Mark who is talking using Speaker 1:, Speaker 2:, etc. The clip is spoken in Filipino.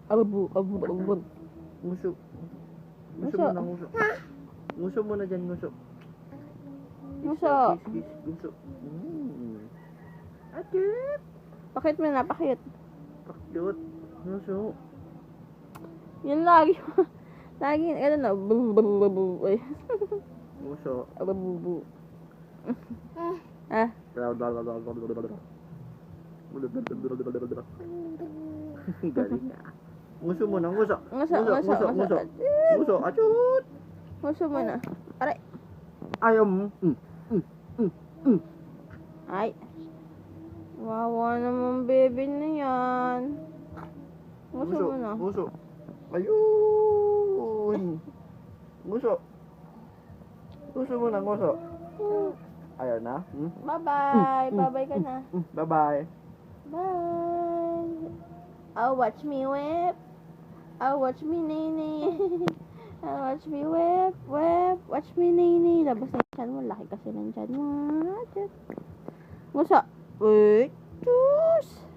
Speaker 1: Abu, abu, abu.
Speaker 2: Nguso. Nguso
Speaker 1: Nguso.
Speaker 2: mo na, nguso. Nguso mo na dyan, nguso.
Speaker 1: Nguso.
Speaker 2: Kiss, nguso. Atip.
Speaker 1: Pakit mo na, pakit.
Speaker 2: Pakit. Nguso.
Speaker 1: Yun lagi. Lagi, ano na, bu. Ay.
Speaker 2: Nguso.
Speaker 1: Abu. Ah,
Speaker 2: galing na. Nguso mo na, nguso.
Speaker 1: nguso.
Speaker 2: Nguso, achut.
Speaker 1: Nguso mo na. Aray.
Speaker 2: Ayaw mo.
Speaker 1: Ay. Wawa naman baby na yan. Nguso mo na.
Speaker 2: Nguso. Ayun. Nguso. Nguso mo na, nguso. Ayaw na?
Speaker 1: Bye-bye. Bye-bye ka na.
Speaker 2: Bye-bye.
Speaker 1: Bye. Oh, watch me whip. Oh, watch me nini. Oh, watch me whip. Watch me nini. Labas na yung tiyan mo. Laki kasi ng tiyan mo. Nguso. Uy. Juice.